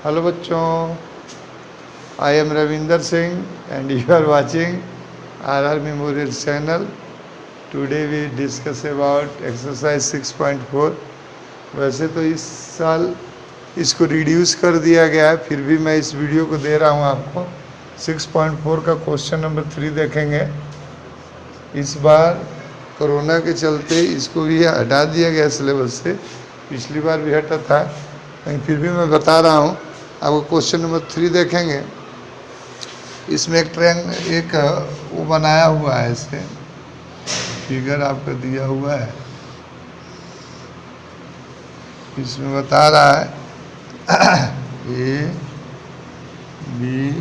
Hello बच्चों, I am Ravinder Singh and you are watching R memorial channel. Today we discuss about exercise 6.4। वैसे तो इस साल इसको रिड्यूस कर दिया गया है, फिर भी मैं इस वीडियो को दे रहा हूँ आपको। 6.4 का क्वेश्चन नंबर 3 देखेंगे। इस बार कोरोना के चलते इसको भी हटा दिया गया सिलेबस से, पिछली बार भी हटा था, लेकिन फिर भी मैं बता रहा हूँ आपको। क्वेश्चन नंबर 3 देखेंगे। इसमें एक वो बनाया हुआ है, ऐसे फिगर आपका दिया हुआ है। इसमें बता रहा है ए बी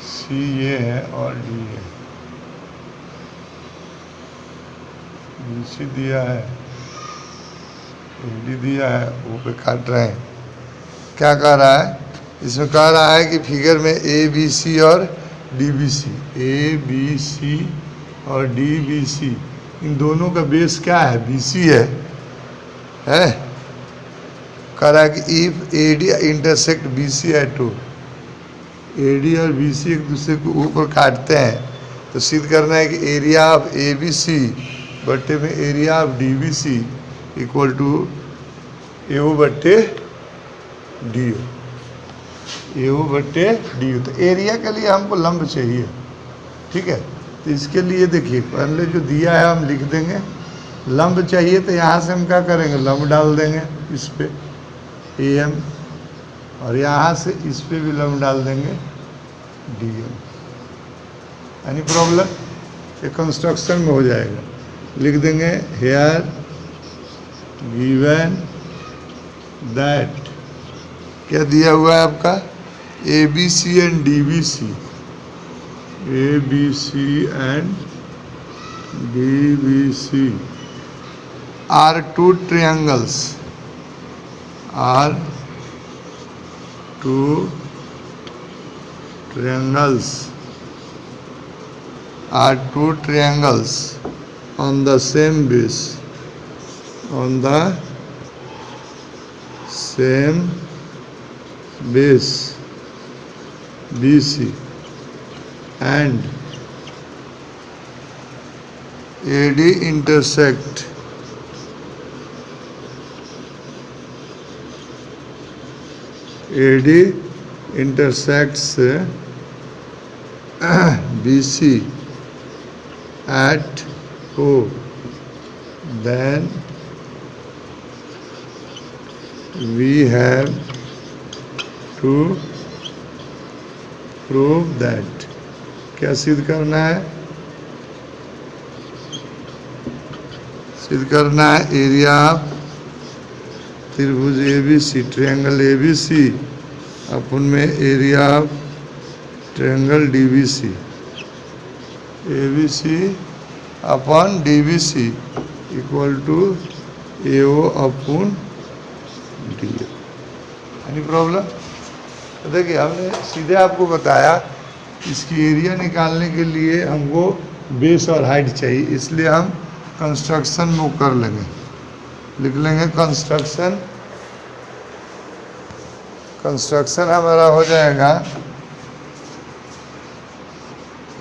सी ये है और डी है। बी सी दिया है, डी दिया है, वो पे काट रहे हैं। क्या कह रहा है? इसमें कह रहा है कि फिगर में ए बी सी और D B C, A B C और डी बी सी, इन दोनों का बेस क्या है? बी सी है। कह रहा है कि if A D intersect B C at two, A D और बी सी एक दूसरे को ऊपर काटते हैं, तो सिद्ध करना है कि area of A B C बट्टे में area of D B C equal to A O बट्टे डी ओ, ए ओ बट्टे डी ओ। तो एरिया के लिए हमको लंब चाहिए, ठीक है। तो इसके लिए देखिए, पहले जो दिया है हम लिख देंगे। लंब चाहिए तो यहाँ से हम क्या करेंगे? लंब डाल देंगे इस पे ए एम, और यहाँ से इस पे भी लंब डाल देंगे डी एम। Any problem? ये कंस्ट्रक्शन में हो जाएगा। लिख देंगे हेयर गिवन दैट, क्या दिया हुआ है आपका? A B C and D B C, A B C and D B C are two triangles, are two triangles, are two triangles on the same base, on the same base BC, and AD intersect AD intersects BC at O, then we have to prove that। क्या सिद्ध करना है? सिद्ध करना है area of त्रिभुज A B C, triangle A B C, upon में area of triangle D B C, A B C upon D B C equal to A O upon D A. Any problem? तो देखिए, हमने सीधे आपको बताया इसकी area निकालने के लिए हमको बेस और हाइट चाहिए, इसलिए हम कंस्ट्रक्शन में कर लेंगे। लिख लेंगे कंस्ट्रक्शन। कंस्ट्रक्शन हमारा हो जाएगा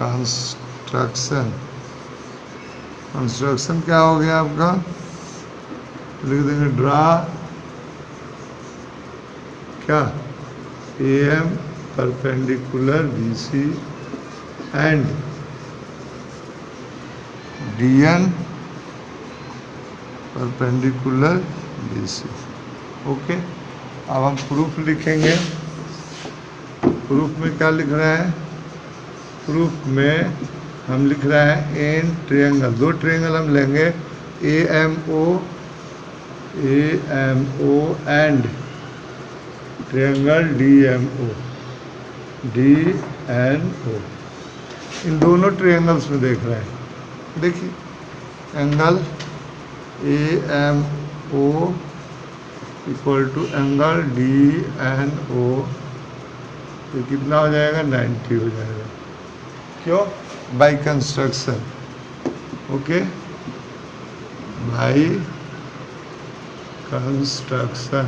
कंस्ट्रक्शन। कंस्ट्रक्शन क्या हो गया आपका? लिख देंगे ड्रा क्या? A M perpendicular B C and D N perpendicular B C. Okay, अब हम प्रूफ लिखेंगे। प्रूफ में क्या लिख रहे हैं? प्रूफ में हम लिख रहे हैं एन ट्रायंगल, दो ट्रायंगल हम लेंगे, A M O and triangle D M O, D N O. इन दोनों ट्रायंगल्स में देख रहे हैं। देखिए, angle A M O equal to angle D N O, तो कितना हो जाएगा? 90 हो जाएगा। क्यों? By construction. Okay, by construction.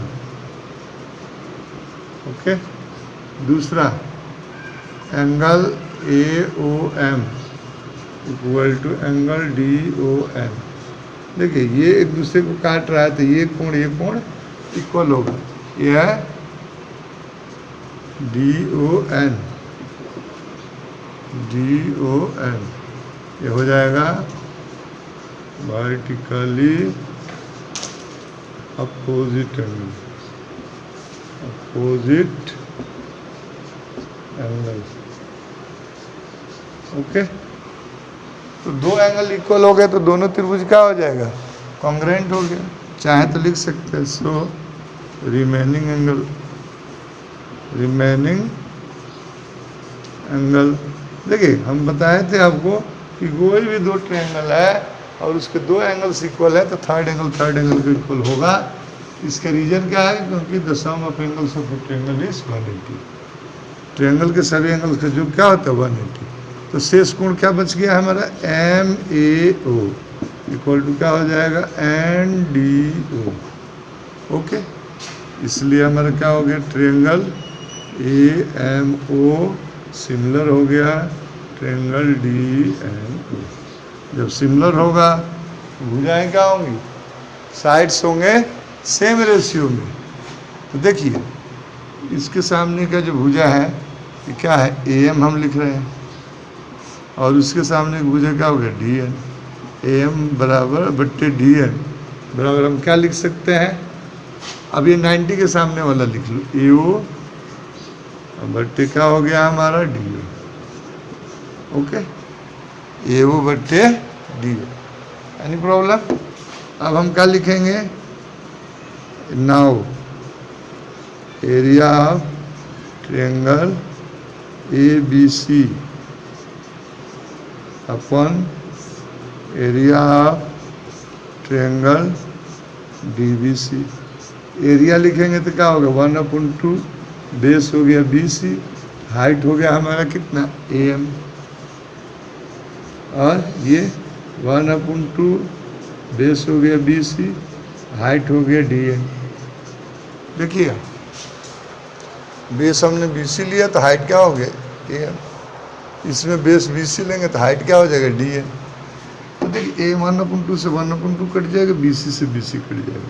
Okay, दूसरा angle AOM equal to angle DOM। देखिए ये एक दूसरे को काट रहा है तो ये कोण इक्वल होगा। ये है DON, ये हो जाएगा वर्टिकली अपोजिट एंगल। ओके, तो दो एंगल इक्वल हो गए तो दोनों त्रिभुज क्या हो जाएगा, कॉन्ग्रुएंट हो गया। चाहे तो लिख सकते हैं सो रिमेनिंग एंगल। देखिए हम बताए थे आपको कि कोई भी दो ट्रायंगल है और उसके दो एंगल्स इक्वल है तो थर्ड एंगल के इक्वल होगा। इसका रीजन क्या है, क्योंकि the sum of angles of a triangle is 180। Triangle के सभी एंगल्स का जो क्या होता है 180। तो शेष कोण क्या बच गया हमारा, MAO इक्वल टू क्या हो जाएगा, NDO। ओके, इसलिए हमारा क्या हो गया, ट्रायंगल AMO सिमिलर हो गया ट्रायंगल DMO। जब सिमिलर होगा भुजाएं क्या होंगी, साइड्स होंगे सेम रेशियो में। तो देखिए इसके सामने का जो भुजा है ये क्या है, AM हम लिख रहे हैं, और उसके सामने भुजा क्या हो गया, DN। AM बराबर बट्टे DN बराबर हम क्या लिख सकते हैं, अब ये 90 के सामने वाला लिख लो, AO बट्टे क्या हो गया हमारा DO। ओके, AO बट्टे DO। Any problem. अब हम क्या लिखेंगे, now area of triangle ABC upon area of triangle DBC। Area लिखेंगे तो क्या होगा, 1/2, बेस हो गया BC, हाइट हो गया हमारा कितना AM, और ये 1/2 बेस हो गया BC, हाइट हो गया DN। देखिए बेस हमने BC लिया तो हाइट क्या हो गया AM, इसमें बेस BC लेंगे तो हाइट क्या हो जाएगा DN। तो देखिए A 1/2 से 1/2 कट जाएगा, BC से BC कट जाएगा।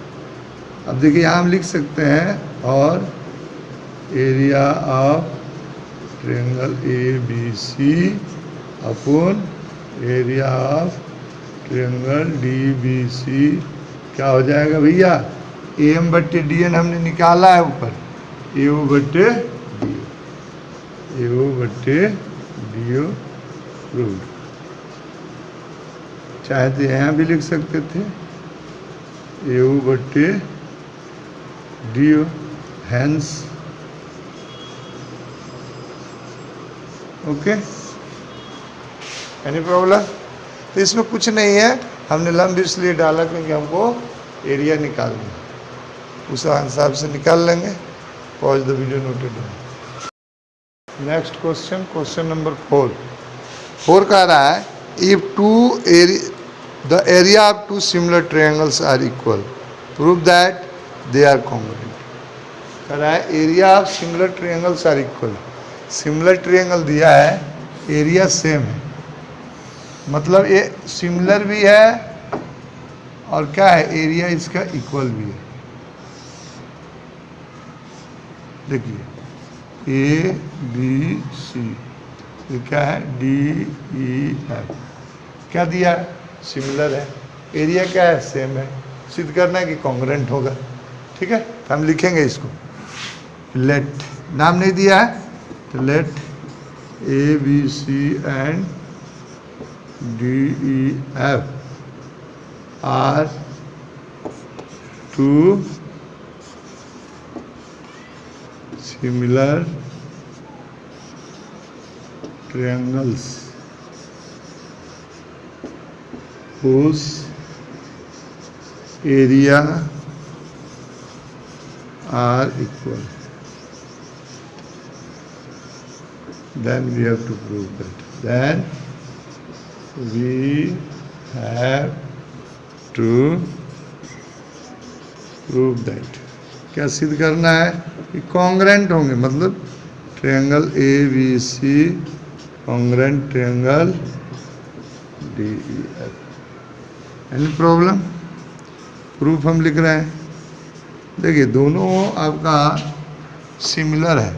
अब देखिए यहाँ हम लिख सकते हैं, और area of triangle ABC upon area of triangle DBC क्या हो जाएगा भैया, AM बट्टे DN हमने निकाला है ऊपर, AO बट्टे DO प्रूव्ड। चाहे तो यहाँ भी लिख सकते थे AO बट्टे DO, hence. Okay, any problem. तो इसमें कुछ नहीं है, हमने लंब इसलिए डाला क्योंकि हमको एरिया निकालना है, उस हिसाब से निकाल लेंगे। Pause the video, noted down. Next question, question number 4 कह रहा है, if the area of two similar triangles are equal, prove that they are congruent. कह रहा है area of similar triangles are equal. Similar triangle दिया है, area same है, मतलब ये सिमिलर भी है और क्या है, एरिया इसका इक्वल भी है। देखिए ABC, ये क्या है, DEF, क्या दिया है, सिमिलर है, एरिया क्या है, सेम है। सिद्ध करना है कि कॉन्ग्रुएंट होगा। ठीक है, तो हम लिखेंगे इसको, लेट, नाम नहीं दिया है तो let ABC and DEF are two similar triangles whose area are equal, then we have to prove that. Then we have to prove that, क्या सिद्ध करना है कि कॉन्ग्रेंट होंगे, मतलब triangle A B C congruent triangle D E F. Any problem? Proof हम लिख रहे हैं। देखिए दोनों आपका सिमिलर है,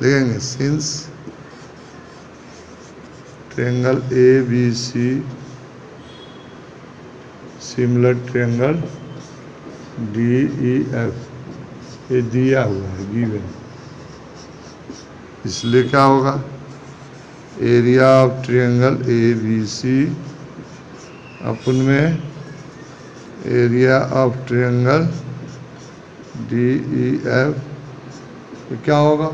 लिखेंगे since triangle A B C similar triangle D E F, ये दिया हुआ है गिवन, इसलिए क्या होगा, area of triangle A B C upon में area of triangle D E F, तो क्या होगा,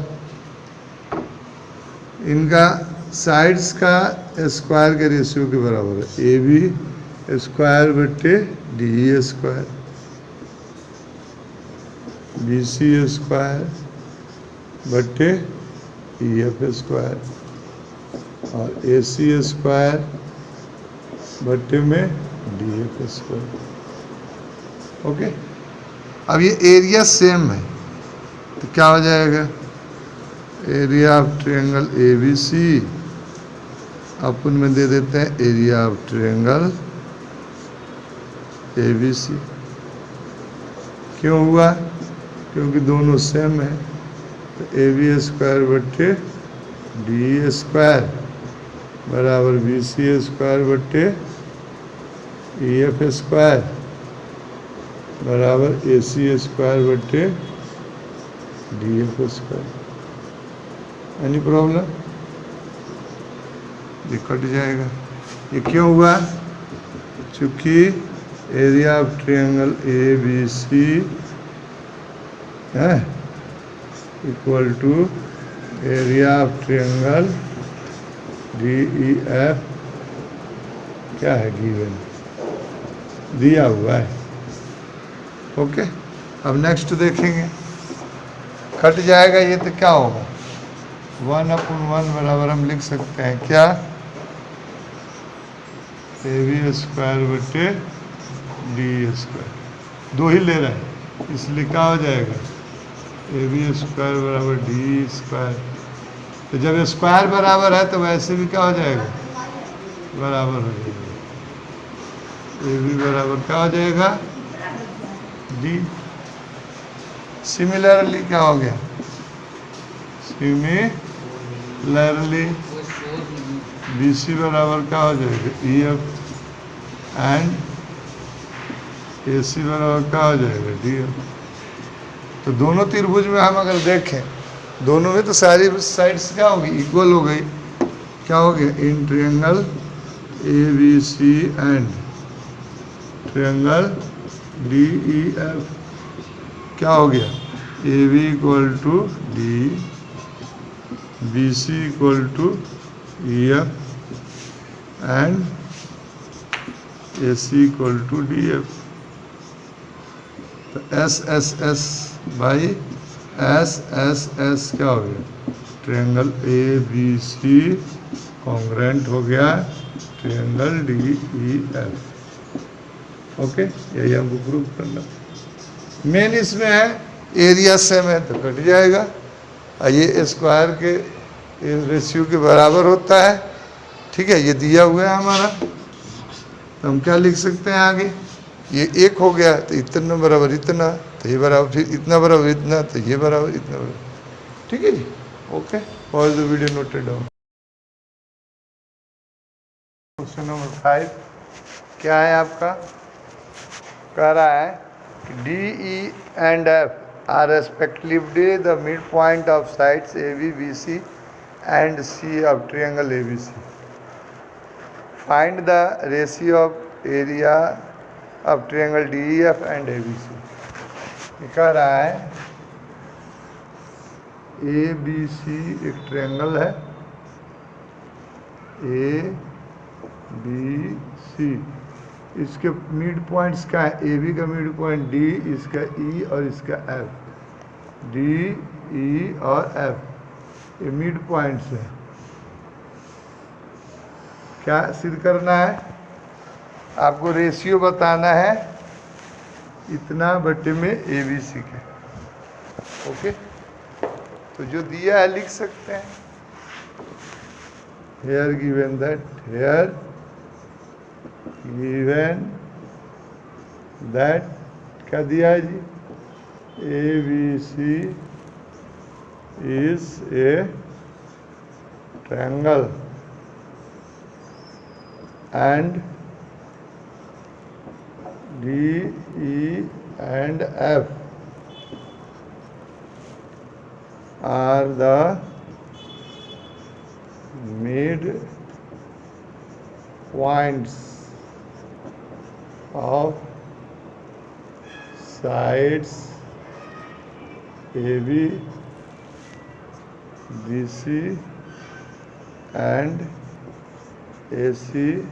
इनका साइड्स का स्क्वायर के रेशियो के बराबर है, ए बी स्क्वायर बटे D E square, B C square बटे ई एफ स्क्वायर, और ए सी स्क्वायर बटे में डी एफ स्क्वायर। ओके, अब ये एरिया सेम है तो क्या हो जाएगा, area of triangle A B C upon में दे देते हैं area of triangle A B C. क्यों हुआ, क्योंकि दोनों सेम है, तो ए बी स्क्वायर बट्टे डी स्क्वायर बराबर बी सी स्क्वायर बट्टे ई एफ स्क्वायर बराबर ए सी स्क्वायर बट्टे D F square. Any problem? ये कट जाएगा। ये क्यों हुआ, चूँकि area of triangle A B C है equal to area of triangle D E F, क्या है गिवन, दिया हुआ है। ओके, अब नेक्स्ट देखेंगे, कट जाएगा ये तो क्या होगा, 1/1 बराबर हम लिख सकते हैं क्या, ए बी स्क्वायर बटे डी स्क्वायर, दो ही ले रहे हैं इसलिए क्या हो जाएगा, ए बी स्क्वायर बराबर डी स्क्वायर। तो जब स्क्वायर बराबर है तो वैसे भी क्या हो जाएगा, बराबर हो जाएगा, ए बी बराबर क्या हो जाएगा डी। सिमिलरली क्या हो गया, सिमिलरली बी सी बराबर क्या हो जाएगा ई एफ एंड ए सी बराबर क्या हो जाएगा डी एफ। तो दोनों त्रिभुज में हम अगर देखें, दोनों में तो सारी साइड्स क्या होगी, इक्वल हो गई। क्या हो गया, इन triangle A B C and triangle D E F क्या हो गया, A B equal to D, B C equal to E F and A C equal to D F. तो S S S by S S S क्या हो गया, triangle A B C congruent हो गया triangle D E F. Okay, यही हमको prove करना। Main इसमें है एरिया सेम है तो कट जाएगा, और ये स्क्वायर के रेशियो के बराबर होता है। ठीक है, ये दिया हुआ है हमारा, तो हम क्या लिख सकते हैं आगे, ये एक हो गया तो इतना बराबर इतना, तो ये बराबर फिर इतना बराबर इतना, तो ये बराबर इतना बराबर। ठीक है जी, ओके, और the video noted down. Question number 5 क्या है आपका, कह रहा है कि D E and F are respectively the mid point of sides A B B C and C of triangle A B C. Find the ratio of area of triangle D E F and A B C. ये कह रहा है A B C एक triangle है, A B सी, इसके mid points क्या है, A B का मिड पॉइंट डी, इसका ई और इसका एफ, डी ई और एफ, ये मिड पॉइंट्स है। क्या सिद्ध करना है, आपको रेशियो बताना है इतना बटे में ABC के। ओके, तो जो दिया है लिख सकते हैं। हेयर गिवन दैट क्या दिया है जी? ABC is a triangle and D, E and F are the mid points of sides AB, BC and AC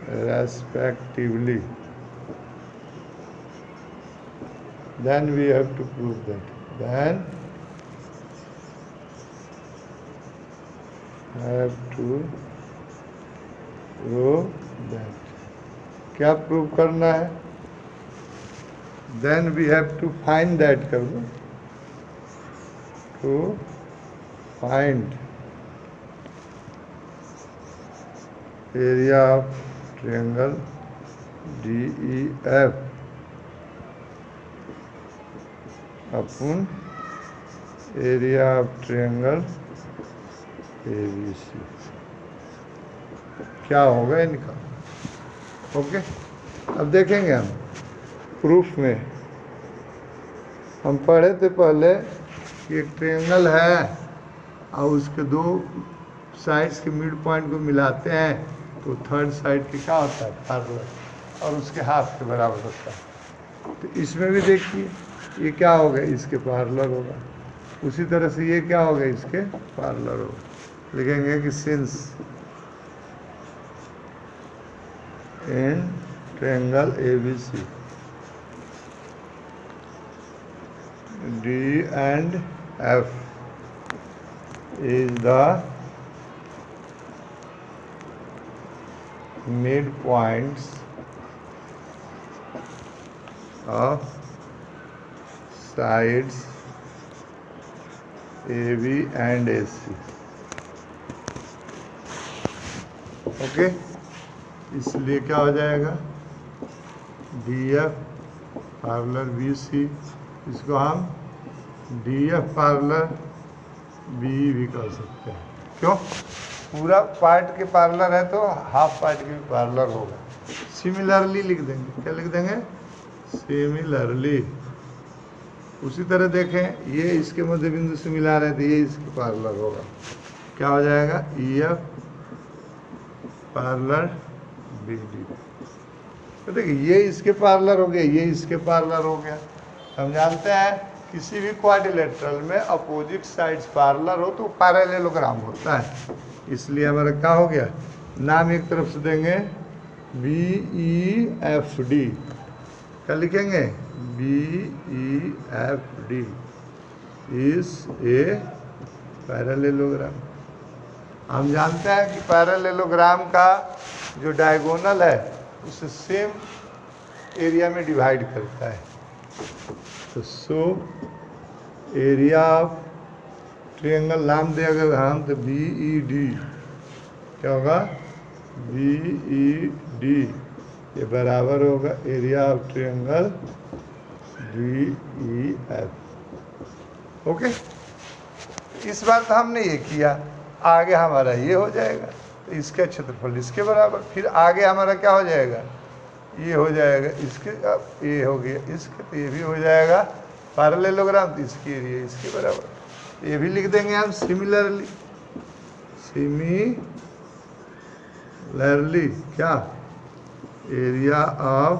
respectively. Then we have to prove that. Then have to prove that. क्या prove करना है? Then we have to find that कर दो। To find area of triangle DEF upon area of triangle ABC। क्या होगा इनका? Okay, अब देखेंगे हम प्रूफ में। हम पढ़े थे पहले कि एक ट्रायंगल है और उसके दो साइड्स के मिड पॉइंट को मिलाते हैं तो थर्ड साइड की क्या होता है? पैरेलल, और उसके हाफ के बराबर होता है। तो इसमें भी देखिए ये क्या होगा? इसके पैरेलल होगा। उसी तरह से ये क्या होगा? इसके पैरेलल होगा। लिखेंगे कि since in triangle ABC D and F is the midpoints of sides AB and AC। Okay, इसलिए क्या हो जाएगा? DF पैरेलल BC, इसको हम DF पैरेलल BE भी कर सकते हैं। क्यों? पूरा पार्ट के पैरेलल है तो हाफ पार्ट के भी पैरेलल होगा। सिमिलरली लिख देंगे। क्या लिख देंगे? सिमिलरली। उसी तरह देखें, ये इसके मध्य बिंदु से मिला रहे थे, ये इसके पैरेलल होगा। क्या हो जाएगा? EF parallel BD। तो देखिए ये इसके पैरेलल हो गया, ये इसके पैरेलल हो गया। हम जानते हैं किसी भी क्वाड्रिलेटरल में अपोजिट साइड्स पैरेलल हो तो पैरेललोग्राम होता है। इसलिए हमारा क्या हो गया? नाम एक तरफ से देंगे BEFD। क्या लिखेंगे? BEFD is a parallelogram. हम जानते हैं कि पैरेललोग्राम का जो डायगोनल है उसे सेम एरिया में डिवाइड करता है। तो सो एरिया ऑफ ट्रायंगल नाम दे अगर हम तो BED। क्या होगा? BED ये बराबर होगा area of triangle DEF। Okay, इस बार तो हमने ये किया, आगे हमारा ये हो जाएगा तो इसका क्षेत्रफल इसके बराबर। फिर आगे हमारा क्या हो जाएगा? ये हो जाएगा इसके, अब ये हो गया इसके, तो ये भी हो जाएगा पैरेललोग्राम, तो इसकी एरिया इसके बराबर। ये भी लिख देंगे हम सिमिलरली। सिमिलरली क्या? एरिया ऑफ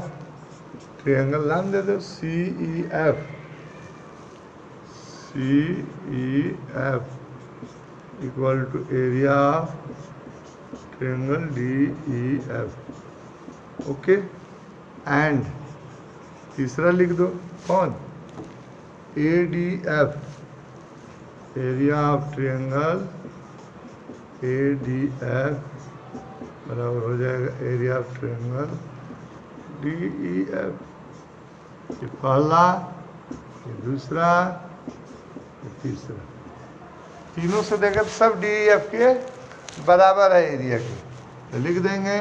ट्रायंगल नाम दे दो CEF। CEF equal to area of triangle DEF। Okay, and तीसरा लिख दो कौन? ADF area of triangle ADF बराबर हो जाएगा एरिया ऑफ ट्रायंगल DEF। ये पहला, ये दूसरा, ये तीसरा, तीनों से देखें तो सब डी ई एफ के बराबर है एरिया के। तो लिख देंगे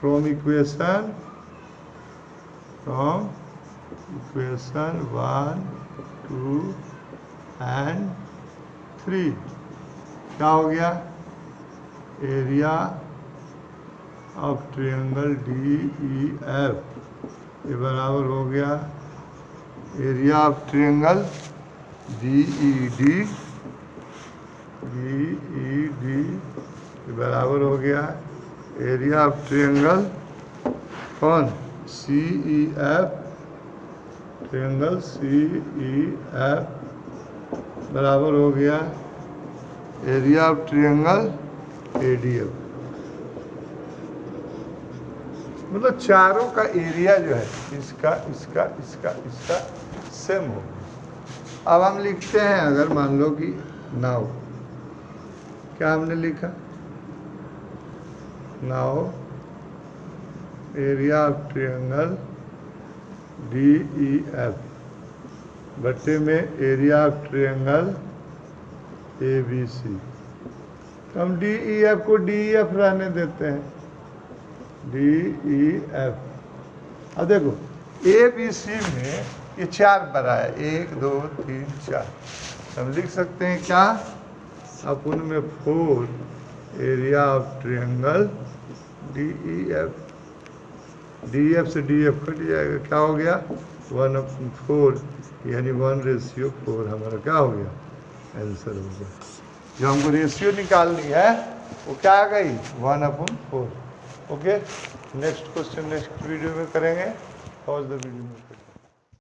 फ्रॉम इक्वेशन 1, 2 एंड 3 क्या हो गया, area of triangle D E F ये बराबर हो गया area of triangle D E D ये बराबर हो गया एरिया ऑफ ट्रायंगल कौन, C E F, triangle C E F बराबर हो गया area of triangle A D F. मतलब चारों का एरिया जो है इसका इसका इसका इसका सेम हो। अब हम लिखते हैं, अगर मान लो कि नाउ, क्या हमने लिखा, now area of triangle D E F बट्टे में area of triangle A B C. तो हम डी ई एफ को डी ई एफ रहने देते हैं, डी ई एफ। अब देखो ए बी सी में ये 4 बड़ा है, 1 2 3 4, हम लिख सकते हैं क्या, अब उनमें 4 area of triangle D E F. D F से डी एफ कट जाएगा, क्या हो गया 1/4 यानी 1:4 हमारा क्या हो गया, आंसर हो गया। जो हमको रेशियो निकालनी है वो क्या आ गई 1/4। Okay, next question next video में करेंगे। पॉज द वीडियो में।